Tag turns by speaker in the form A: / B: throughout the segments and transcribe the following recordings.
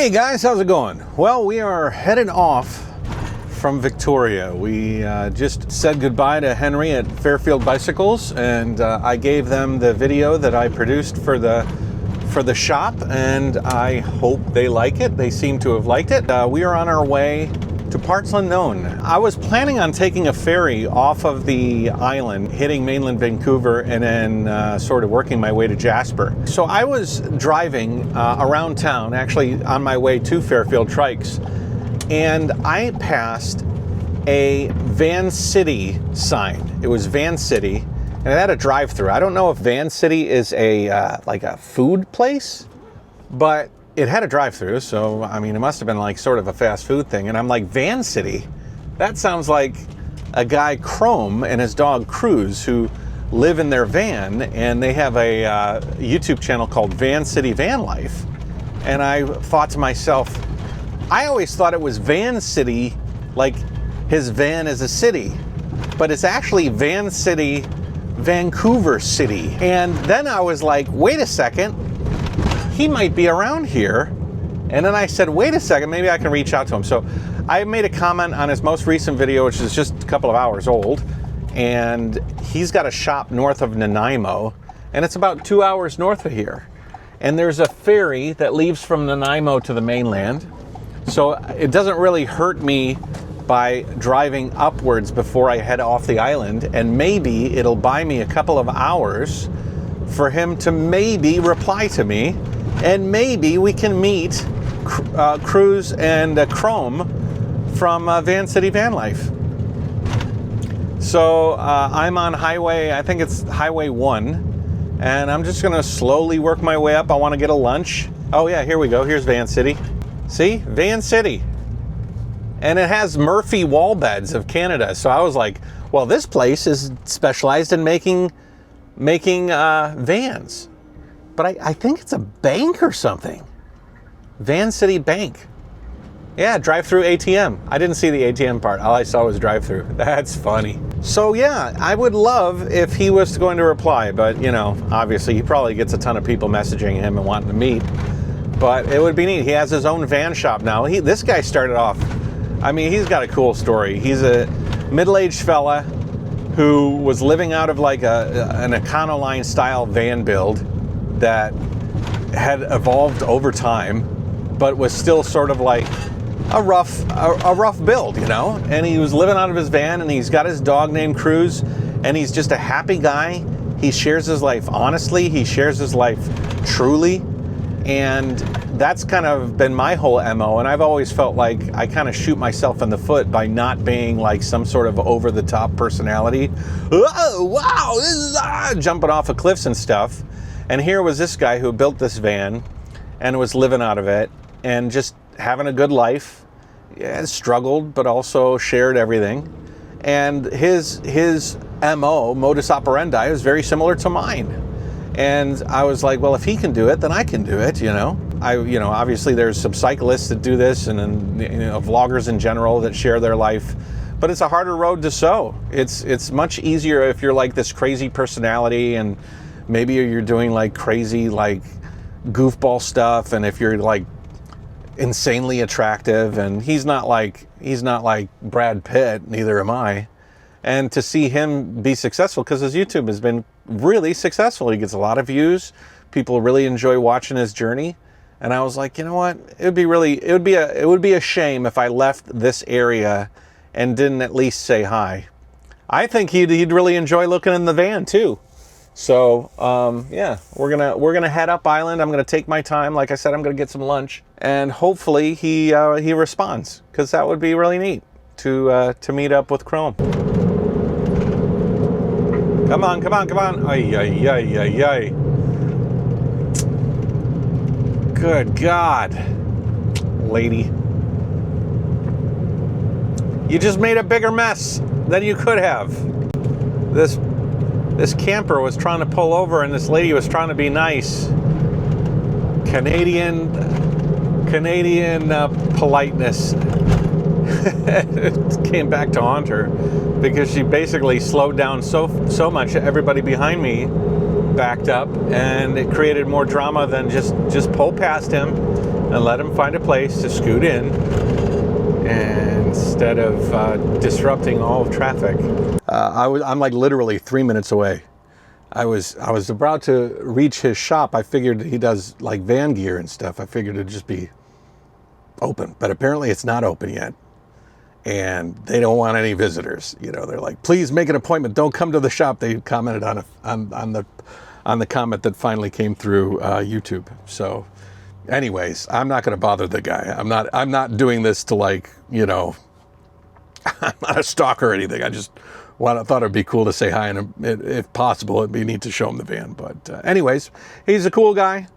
A: Hey guys, how's it going? Well, we are headed off from Victoria. We just said goodbye to Henry at Fairfield Bicycles, and I gave them the video that I produced for the shop, and I hope they like it. They seem to have liked it. We are on our way to parts unknown. I was planning on taking a ferry off of the island, hitting mainland Vancouver, and then sort of working my way to Jasper. So I was driving around town, actually on my way to Fairfield Trikes, and I passed a Vancity sign. It was Vancity, and it had a drive-through. I don't know if Vancity is a like a food place, but it had a drive-through, so I mean, it must have been like sort of a fast food thing. And I'm like, Vancity? That sounds like a guy, Chrome, and his dog Cruz, who live in their van, and they have a YouTube channel called Vancity Vanlife. And I thought to myself, I always thought it was Vancity, like his van is a city, but it's actually Vancity, Vancouver City. And then I was like, wait a second, he might be around here. And then I said, wait a second, maybe I can reach out to him. So I made a comment on his most recent video, which is just a couple of hours old, and he's got a shop north of Nanaimo, and it's about 2 hours north of here. And there's a ferry that leaves from Nanaimo to the mainland, so it doesn't really hurt me by driving upwards before I head off the island, and maybe it'll buy me a couple of hours for him to maybe reply to me, and maybe we can meet Cruz and Chrome from Vancity Vanlife. So I'm on highway, I think it's Highway 1, and I'm just gonna slowly work my way up. I wanna get a lunch. Oh yeah, here we go, here's Vancity. See, Vancity. And it has Murphy wall beds of Canada. So I was like, well, this place is specialized in making vans. But I think it's a bank or something. Vancity Bank. Yeah, drive-through ATM. I didn't see the ATM part. All I saw was drive-through. That's funny. So yeah, I would love if he was going to reply, but you know, obviously he probably gets a ton of people messaging him and wanting to meet. But it would be neat. He has his own van shop now. This guy started off, I mean, he's got a cool story. He's a middle-aged fella who was living out of like an Econoline style van build that had evolved over time, but was still sort of like a rough build, you know? And he was living out of his van, and he's got his dog named Cruz, and he's just a happy guy. He shares his life honestly, he shares his life truly, and that's kind of been my whole MO. And I've always felt like I kind of shoot myself in the foot by not being like some sort of over-the-top personality. Oh, wow, this is jumping off of cliffs and stuff. And here was this guy who built this van and was living out of it and just having a good life. Yeah, struggled, but also shared everything. And his MO, modus operandi, was very similar to mine. And I was like, well, if he can do it, then I can do it, you know? Obviously there's some cyclists that do this, and then, vloggers in general that share their life, but it's a harder road to sow. It's much easier if you're like this crazy personality, and maybe you're doing like crazy, like goofball stuff, and if you're like insanely attractive, and he's not like Brad Pitt, neither am I. And to see him be successful, because his YouTube has been really successful. He gets a lot of views. People really enjoy watching his journey. And I was like, you know what? It would be a shame if I left this area and didn't at least say hi. I think he'd really enjoy looking in the van too. So yeah, we're gonna head up island. I'm gonna take my time. Like I said, I'm gonna get some lunch, and hopefully he responds, because that would be really neat to meet up with Chrome. Come on, come on, come on. Ay, ay, ay, ay, ay. Good God, lady. You just made a bigger mess than you could have. This camper was trying to pull over, and this lady was trying to be nice. Canadian politeness. It came back to haunt her, because she basically slowed down so much that everybody behind me backed up, and it created more drama than just pull past him and let him find a place to scoot in instead of disrupting all traffic. I'm like literally 3 minutes away. I was about to reach his shop. I figured he does like van gear and stuff. I figured it'd just be open, but apparently it's not open yet. And they don't want any visitors. You know, they're like, please make an appointment. Don't come to the shop. They commented on the comment that finally came through YouTube. So anyways, I'm not going to bother the guy. I'm not doing this to, like, you know, I'm not a stalker or anything. I just thought it'd be cool to say hi, and if possible, it'd be neat to show him the van. But anyways, he's a cool guy.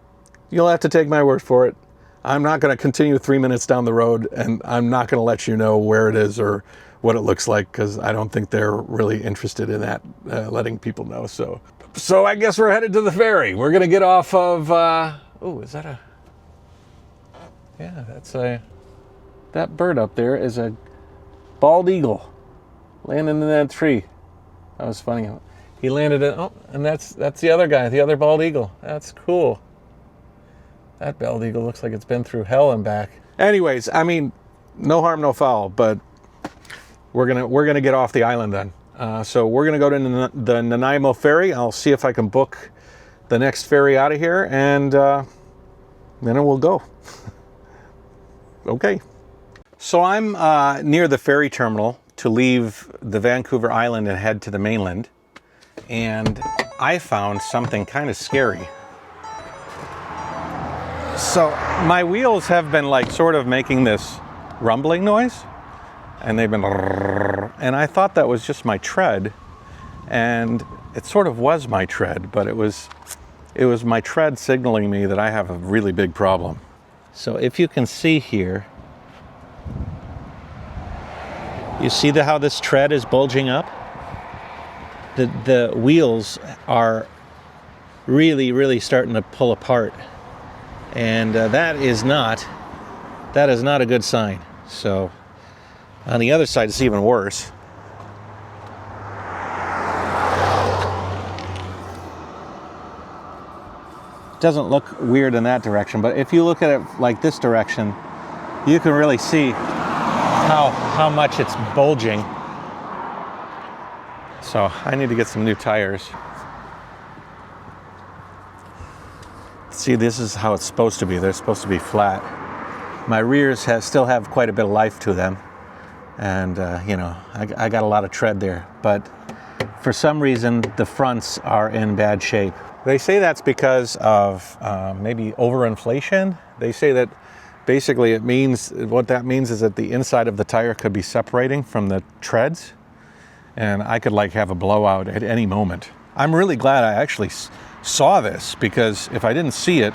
A: You'll have to take my word for it. I'm not going to continue 3 minutes down the road, and I'm not going to let you know where it is or what it looks like, because I don't think they're really interested in that, letting people know. So I guess we're headed to the ferry. We're going to get off of, is that a, yeah, that bird up there is a bald eagle landing in that tree. That was funny. He landed in, and that's the other guy, the other bald eagle. That's cool. That bald eagle looks like it's been through hell and back. Anyways, I mean, no harm, no foul, but we're gonna get off the island then. So we're gonna go to the Nanaimo ferry. I'll see if I can book the next ferry out of here, and then we'll go. Okay. So I'm near the ferry terminal to leave the Vancouver Island and head to the mainland, and I found something kind of scary. So my wheels have been like sort of making this rumbling noise, and they've been, and I thought that was just my tread, and it sort of was my tread, but it was my tread signaling me that I have a really big problem. So if you can see here, you see how this tread is bulging up? The wheels are really, really starting to pull apart. And that is not a good sign. So on the other side, it's even worse. It doesn't look weird in that direction, but if you look at it like this direction, you can really see how much it's bulging. So I need to get some new tires. See, this is how it's supposed to be. They're supposed to be flat. My rears still have quite a bit of life to them. And, you know, I got a lot of tread there. But for some reason, the fronts are in bad shape. They say that's because of maybe overinflation. They say that basically what that means is that the inside of the tire could be separating from the treads. And I could like have a blowout at any moment. I'm really glad I actually saw this, because if I didn't see it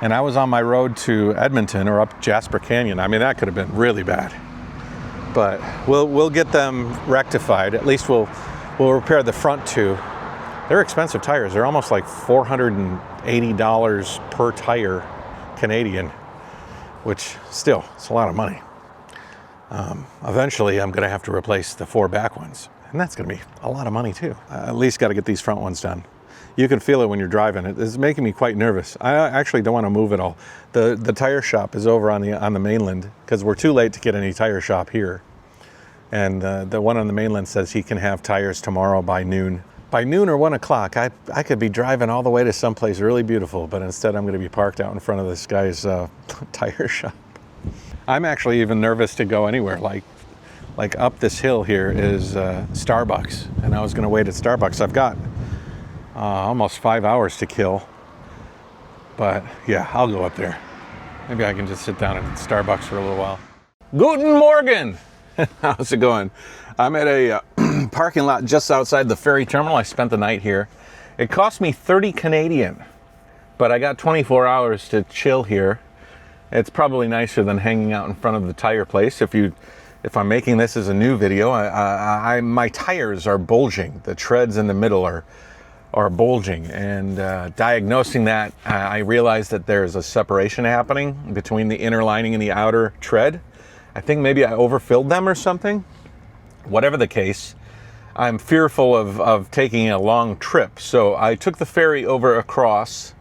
A: and I was on my road to Edmonton or up Jasper Canyon, I mean, that could have been really bad. But we'll get them rectified. At least we'll repair the front two. They're expensive tires. They're almost like $480 per tire Canadian, which still, it's a lot of money. Eventually I'm gonna have to replace the 4 back ones, and that's gonna be a lot of money too. I at least gotta get these front ones done. You can feel it when you're driving. It's making me quite nervous. I actually don't want to move at all. The tire shop is over on the mainland, because we're too late to get any tire shop here. And the one on the mainland says he can have tires tomorrow by noon. By noon or 1 o'clock, I could be driving all the way to someplace really beautiful, but instead I'm going to be parked out in front of this guy's tire shop. I'm actually even nervous to go anywhere. Like up this hill here is Starbucks, and I was going to wait at Starbucks. I've got almost 5 hours to kill, but yeah, I'll go up there. Maybe I can just sit down at Starbucks for a little while. Guten Morgen! How's it going? I'm at a parking lot just outside the ferry terminal. I spent the night here. It cost me 30 Canadian, but I got 24 hours to chill here. It's probably nicer than hanging out in front of the tire place. If I'm making this as a new video, my tires are bulging. The treads in the middle are bulging, and diagnosing that, I realized that there's a separation happening between the inner lining and the outer tread. I think maybe I overfilled them or something. Whatever the case, I'm fearful of taking a long trip. So I took the ferry over across,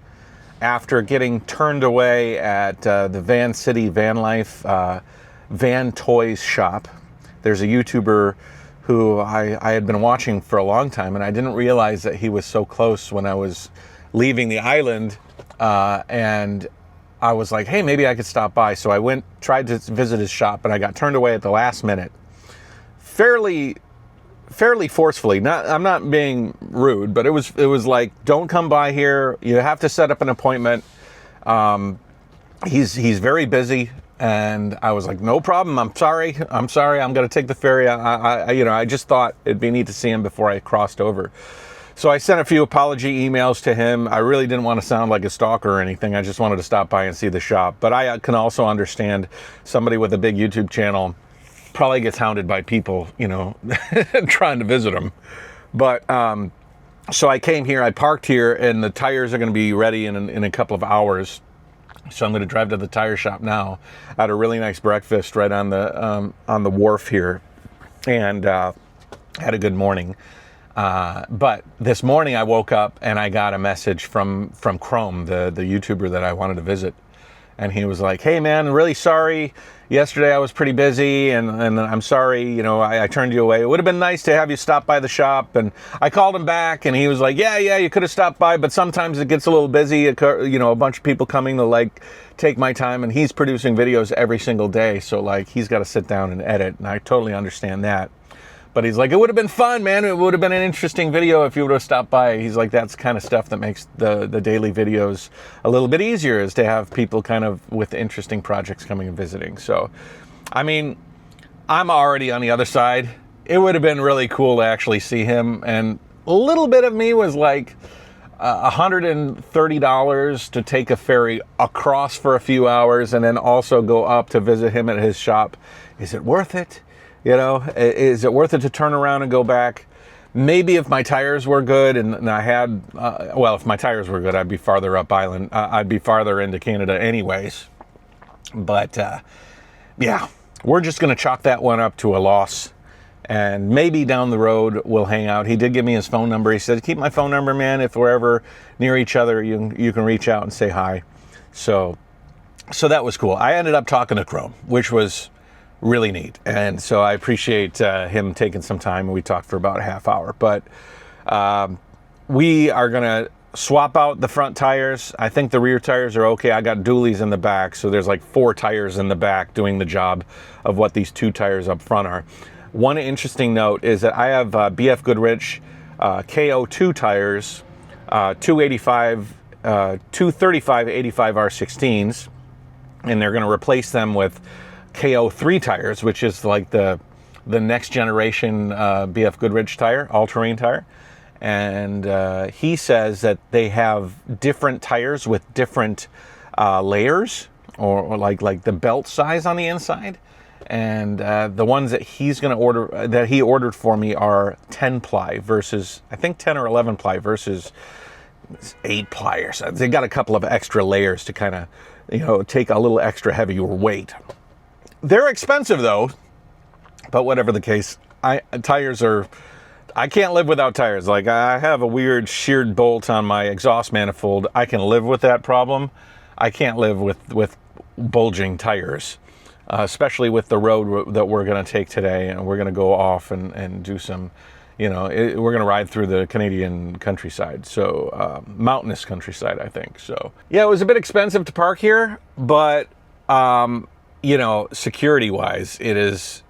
A: after getting turned away at the Vancity Vanlife van toys shop. There's a YouTuber who I had been watching for a long time, and I didn't realize that he was so close when I was leaving the island, and I was like, hey, maybe I could stop by. So I tried to visit his shop, and I got turned away at the last minute. Fairly forcefully. I'm not being rude, but it was like, don't come by here. You have to set up an appointment. He's very busy, and I was like, no problem. I'm sorry. I'm going to take the ferry. I just thought it'd be neat to see him before I crossed over. So I sent a few apology emails to him. I really didn't want to sound like a stalker or anything. I just wanted to stop by and see the shop. But I can also understand somebody with a big YouTube channel probably gets hounded by people, trying to visit them. But so I came here, I parked here, and the tires are going to be ready in a couple of hours. So I'm going to drive to the tire shop now. I had a really nice breakfast right on the wharf here, and had a good morning. But this morning I woke up and I got a message from Chrome, the YouTuber that I wanted to visit. And he was like, hey man, really sorry. Yesterday I was pretty busy, and I'm sorry, I turned you away. It would have been nice to have you stop by the shop. And I called him back, and he was like, yeah, you could have stopped by, but sometimes it gets a little busy. A bunch of people coming to take my time, and he's producing videos every single day. So he's got to sit down and edit, and I totally understand that. But he's like, it would have been fun, man. It would have been an interesting video if you would have stopped by. He's like, that's the kind of stuff that makes the daily videos a little bit easier, is to have people kind of with interesting projects coming and visiting. So, I mean, I'm already on the other side. It would have been really cool to actually see him. And a little bit of me was like, $130 to take a ferry across for a few hours and then also go up to visit him at his shop. Is it worth it? Is it worth it to turn around and go back? Maybe if my tires were good and I had, if my tires were good, I'd be farther up island. I'd be farther into Canada anyways. But yeah, we're just going to chalk that one up to a loss. And maybe down the road we'll hang out. He did give me his phone number. He said, keep my phone number, man. If we're ever near each other, you can reach out and say hi. So that was cool. I ended up talking to Chrome, which was really neat. And so I appreciate him taking some time, and we talked for about a half hour. But we are going to swap out the front tires. I think the rear tires are okay. I got dualies in the back, so there's 4 tires in the back doing the job of what these 2 tires up front are. One interesting note is that I have BF Goodrich KO2 tires, 235 85 R16s, and they're going to replace them with KO3 tires, which is the next generation BF Goodrich tire, all-terrain tire. And he says that they have different tires with different layers, or like the belt size on the inside. And the ones that he's going to order, that he ordered for me, are 10 ply versus, I think 10 or 11 ply versus 8 ply or so. They got a couple of extra layers to kind of, take a little extra heavier weight. They're expensive though, but whatever the case, tires are, I can't live without tires. I have a weird sheared bolt on my exhaust manifold. I can live with that problem. I can't live with bulging tires. Especially with the road that we're going to take today, and we're going to go off and do some, we're going to ride through the Canadian countryside, so mountainous countryside, I think. So yeah, it was a bit expensive to park here, but security wise, it's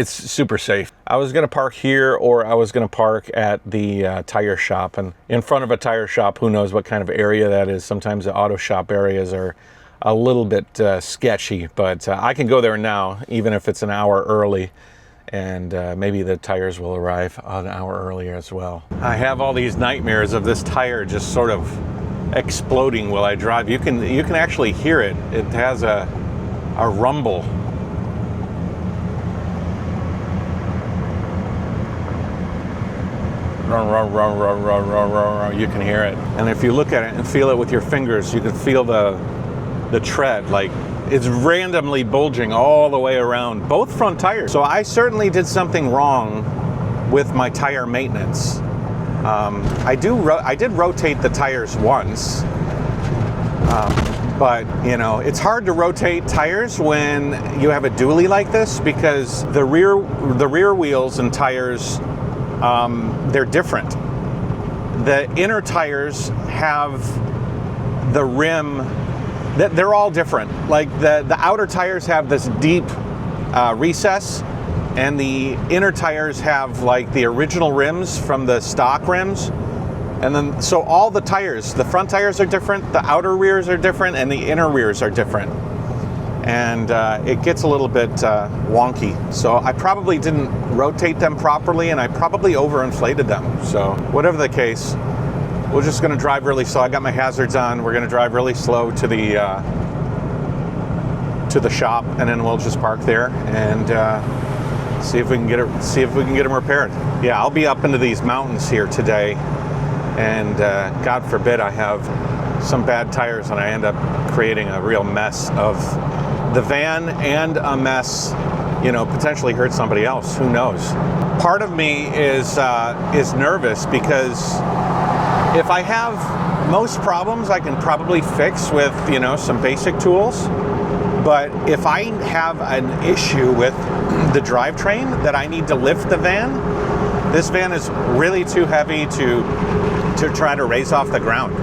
A: super safe. I was going to park here, or I was going to park at the tire shop, and in front of a tire shop, who knows what kind of area that is. Sometimes the auto shop areas are a little bit sketchy, but I can go there now, even if it's an hour early, and maybe the tires will arrive an hour earlier as well. I have all these nightmares of this tire just sort of exploding while I drive. You can actually hear it. It has a rumble. You can hear it, and if you look at it and feel it with your fingers, you can feel the tread, it's randomly bulging all the way around both front tires. So I certainly did something wrong with my tire maintenance. I did rotate the tires once, But you know, it's hard to rotate tires when you have a dually like this, because the rear wheels and tires, they're different. The inner tires have the rim, they're all different. Like the outer tires have this deep recess, and the inner tires have like the original rims from the stock rims. And then, so all the tires, the front tires are different, the outer rears are different, and the inner rears are different. And it gets a little bit wonky. So I probably didn't rotate them properly, and I probably overinflated them. So whatever the case, we're just gonna drive really slow. I got my hazards on. We're gonna drive really slow to the shop, and then we'll just park there and see if we can get them repaired. Yeah, I'll be up into these mountains here today. And God forbid I have some bad tires and I end up creating a real mess of the van, and a mess, you know, potentially hurt somebody else. Who knows? Part of me is nervous, because if I have most problems I can probably fix with, you know, some basic tools. But if I have an issue with the drivetrain that I need to lift the van, this van is really too heavy to try to raise off the ground.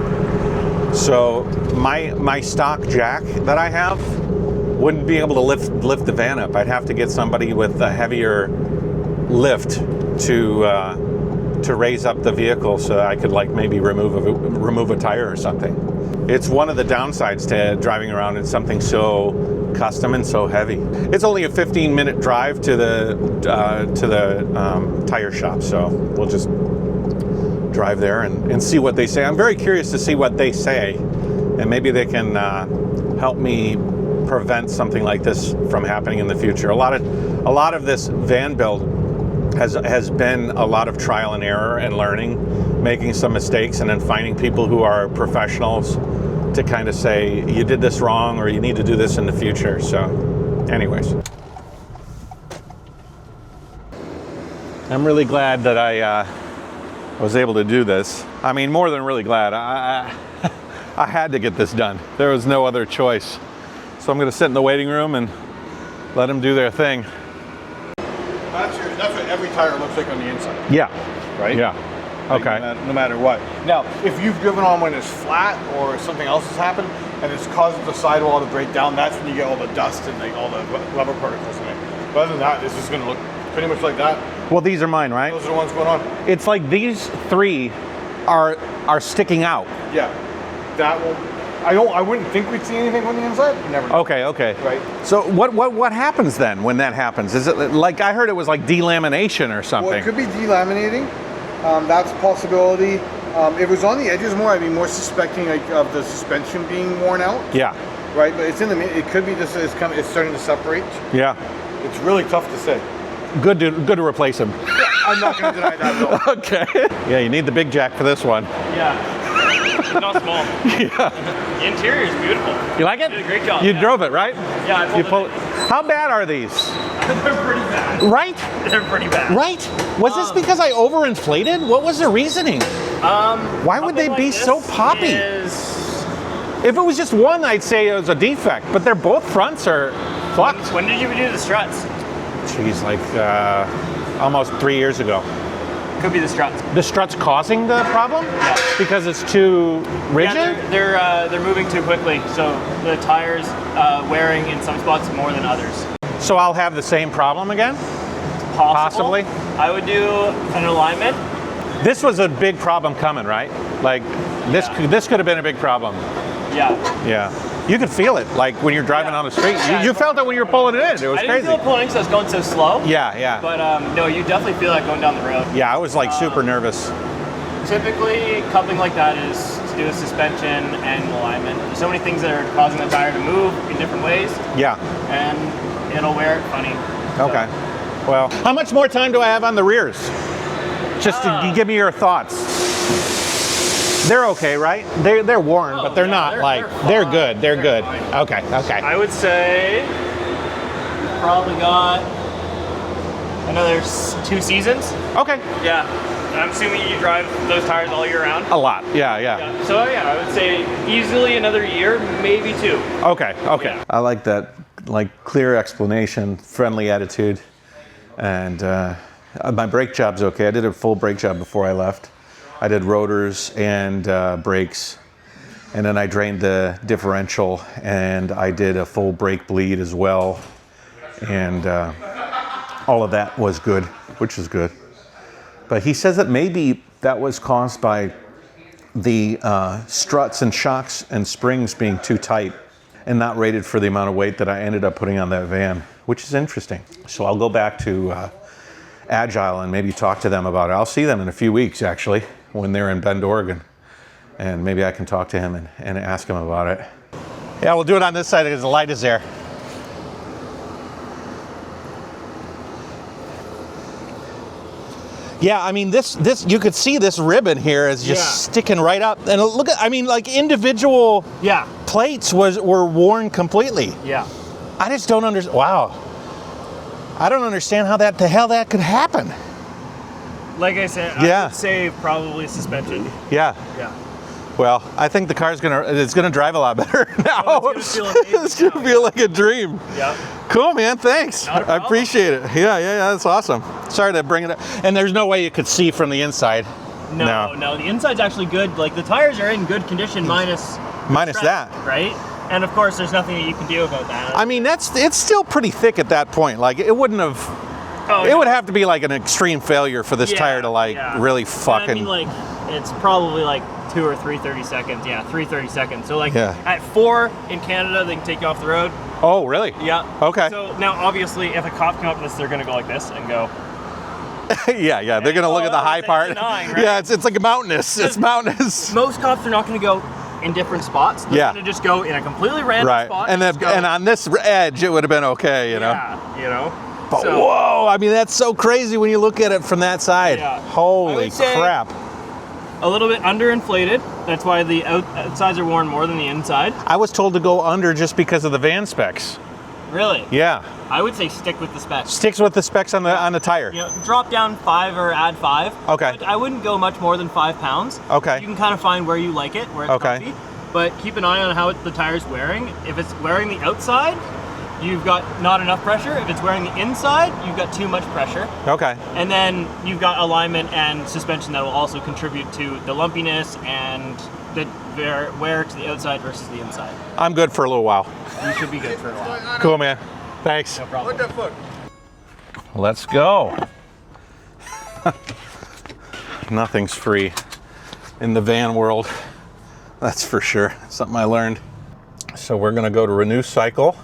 A: So my stock jack that I have wouldn't be able to lift the van up. I'd have to get somebody with a heavier lift to raise up the vehicle, so that I could like maybe remove a tire or something. It's one of the downsides to driving around in something so custom and so heavy. It's only a 15-minute drive to the tire shop, so we'll just drive there and see what they say. I'm very curious to see what they say, and maybe they can help me prevent something like this from happening in the future. A lot of this van build has been a lot of trial and error and learning, making some mistakes, and then finding people who are professionals to kind of say, you did this wrong, or you need to do this in the future. So anyways, I'm really glad that I was able to do this. I mean, more than really glad. I had to get this done. There was no other choice. So I'm going to sit in the waiting room and let them do their thing.
B: That's what every tire looks like on the inside.
A: Yeah.
B: Right?
A: Yeah.
B: Like,
A: Okay.
B: no matter what. Now, if you've driven on when it's flat or something else has happened and it's caused the sidewall to break down, that's when you get all the dust and like all the rubber particles in it. But other than that, this is going to look pretty much like that.
A: Well, these are mine, right?
B: Those are the ones going on.
A: It's like these three are sticking out.
B: Yeah. That will. I wouldn't think we'd see anything on the inside. You never know.
A: Okay.
B: Right.
A: So what happens then when that happens? Is it like, I heard it was like delamination or something?
B: Well, it could be delaminating. That's a possibility. If it was on the edges more, I'd be more suspecting like of the suspension being worn out.
A: Yeah.
B: Right, but it's in the. It could be just it's starting to separate.
A: Yeah.
B: It's really tough to say.
A: Good to replace them.
B: Yeah, I'm not going to deny that at all.
A: Okay. Yeah, you need the big jack for this one.
C: Yeah. It's not small.
A: Yeah.
C: The interior is beautiful.
A: You like it?
C: You did a great job.
A: You
C: yeah.
A: drove it, right?
C: Yeah, I pulled it.
A: How bad are these?
C: They're pretty bad.
A: Right?
C: They're pretty bad.
A: Right? Was this because I overinflated? What was the reasoning? Why would they be so poppy? If it was just one, I'd say it was a defect, but they're both fronts are fucked.
C: When did you do the struts?
A: Jeez, like almost 3 years ago.
C: Could be the struts.
A: The strut's causing the problem?
C: Yeah.
A: Because it's too rigid?
C: Yeah, they're moving too quickly, so the tires wearing in some spots more than others.
A: So I'll have the same problem again? Possibly.
C: I would do an alignment.
A: This was a big problem coming, right? Like this could have been a big problem.
C: Yeah.
A: Yeah. You could feel it, like when you're driving on the street.
C: Yeah,
A: you felt it when you were pulling it in. It was
C: I didn't
A: crazy.
C: feel it pulling in because I was going so slow.
A: Yeah.
C: But no, you definitely feel that going down the road.
A: Yeah, I was like super nervous.
C: Typically, coupling like that is to do with suspension and alignment. There's so many things that are causing the tire to move in different ways. Yeah. And it'll wear it funny.
A: Okay. Well, how much more time do I have on the rears? Just to give me your thoughts. They're okay, right? They're worn, but they're not they're good. They're good.
C: Fine.
A: Okay.
C: I would say you've probably got another 2 seasons.
A: Okay.
C: Yeah. I'm assuming you drive those tires all year round?
A: A lot, yeah.
C: So yeah, I would say easily another year, maybe 2.
A: Okay.
C: Yeah.
A: I like that, like, clear explanation, friendly attitude, and my brake job's okay. I did a full brake job before I left. I did rotors and brakes, and then I drained the differential, and I did a full brake bleed as well, and all of that was good, which is good. But he says that maybe that was caused by the struts and shocks and springs being too tight and not rated for the amount of weight that I ended up putting on that van, which is interesting. So I'll go back to Agile and maybe talk to them about it. I'll see them in a few weeks, actually, when they're in Bend, Oregon. And maybe I can talk to him and ask him about it. Yeah, we'll do it on this side because the light is there. Yeah, I mean, this you could see this ribbon here is just sticking right up. And look at, I mean, like, individual plates were worn completely.
C: Yeah.
A: I just don't understand. Wow. I don't understand how the hell that could happen.
C: Like I said, I would say probably suspension.
A: Yeah.
C: Yeah.
A: Well, I think the car's it's gonna drive a lot better now.
C: Oh, it's gonna feel amazing.
A: It's gonna feel like a dream.
C: Yeah.
A: Cool, man. Thanks.
C: Not a problem.
A: I appreciate it. Yeah. That's awesome. Sorry to bring it up. And there's no way you could see from the inside.
C: No. The inside's actually good. Like, the tires are in good condition minus
A: that.
C: Right? And of course, there's nothing that you can do about that.
A: I mean, it's still pretty thick at that point. Like, it wouldn't have. It would have to be like an extreme failure for this tire to really fucking.
C: I mean, like, it's probably like 2 or 3 30 seconds. Yeah, 3 30 seconds. So like at 4 in Canada, they can take you off the road.
A: Oh, really?
C: Yeah.
A: Okay.
C: So now, obviously, if a cop comes up to this, they're gonna go like this and go.
A: yeah. They're gonna look at the high part.
C: Denying, right?
A: Yeah, it's like a mountainous. It's mountainous.
C: Most cops are not gonna go in different spots. They're gonna just go in a completely random spot.
A: And on this edge, it would have been okay, you know.
C: Yeah, you know.
A: But whoa, I mean, that's so crazy when you look at it from that side.
C: Yeah.
A: Holy crap.
C: A little bit underinflated. That's why the outsides are worn more than the inside.
A: I was told to go under just because of the van specs.
C: Really?
A: Yeah.
C: I would say stick with the specs.
A: Sticks with the specs on the tire.
C: You know, drop down 5 or add 5.
A: Okay.
C: But I wouldn't go much more than 5 pounds.
A: Okay.
C: You can kind of find where you like it, where it's comfy. But keep an eye on how the tire's wearing. If it's wearing the outside, you've got not enough pressure. If it's wearing the inside, you've got too much pressure.
A: Okay.
C: And then you've got alignment and suspension that will also contribute to the lumpiness and the wear to the outside versus the inside.
A: I'm good for a little while.
C: You should be good for a while.
A: Cool, man. Thanks.
C: No problem.
B: What the fuck?
A: Let's go. Nothing's free in the van world. That's for sure. Something I learned. So we're gonna go to Renu Cycle,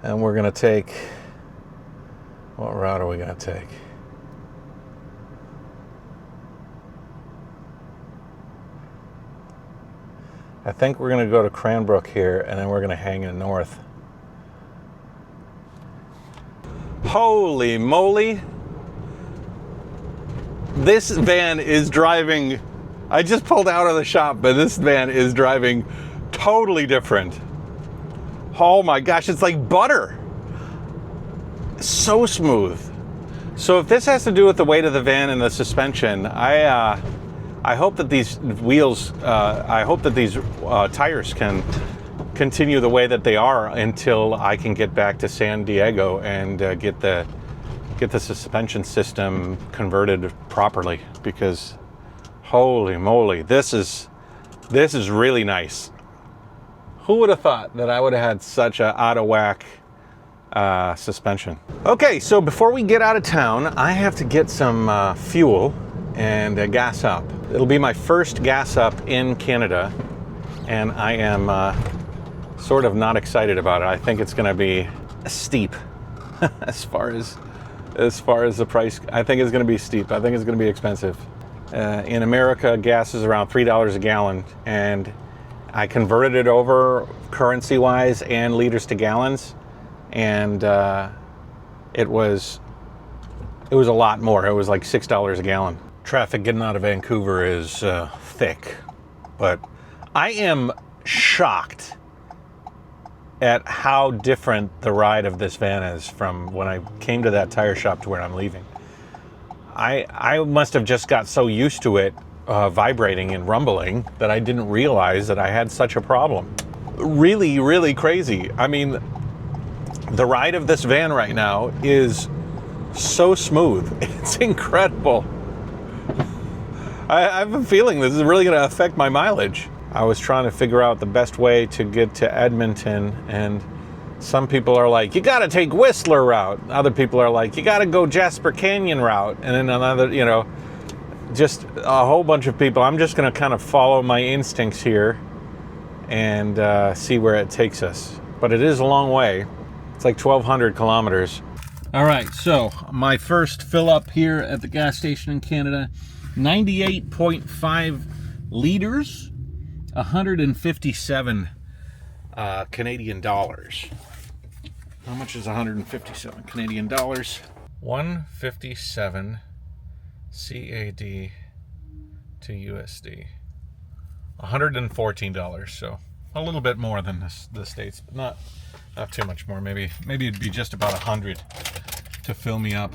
A: and we're gonna take. What route are we gonna take? I think we're gonna go to Cranbrook here, and then we're gonna hang in north. Holy moly! This van is driving. I just pulled out of the shop, but this van is driving totally different. Oh my gosh, it's like butter. So smooth. So if this has to do with the weight of the van and the suspension, I hope that these wheels, I hope that these tires can continue the way that they are until I can get back to San Diego and get the suspension system converted properly, because holy moly, this is really nice. Who would have thought that I would have had such a out of whack suspension? Okay, so before we get out of town, I have to get some fuel and gas up. It'll be my first gas up in Canada, and I am sort of not excited about it. I think it's going to be steep as far as the price. I think it's going to be steep. I think it's going to be expensive. In America, gas is around $3 a gallon, and I converted it over currency-wise and liters to gallons, and it was a lot more. It was like $6 a gallon. Traffic getting out of Vancouver is thick, but I am shocked at how different the ride of this van is from when I came to that tire shop to where I'm leaving. I must have just got so used to it vibrating and rumbling that I didn't realize that I had such a problem. Really, really crazy. I mean, the ride of this van right now is so smooth. It's incredible. I have a feeling this is really going to affect my mileage. I was trying to figure out the best way to get to Edmonton, and some people are like, you got to take Whistler route. Other people are like, you got to go Jasper Canyon route. And then another, you know, just a whole bunch of people. I'm just going to kind of follow my instincts here and see where it takes us. But it is a long way. It's like 1,200 kilometers. All right, so my first fill up here at the gas station in Canada, 98.5 liters, 157 Canadian dollars. How much is 157 Canadian dollars? 157 CAD to USD. $114, so a little bit more than the States, but not too much more. Maybe it'd be just about 100 to fill me up.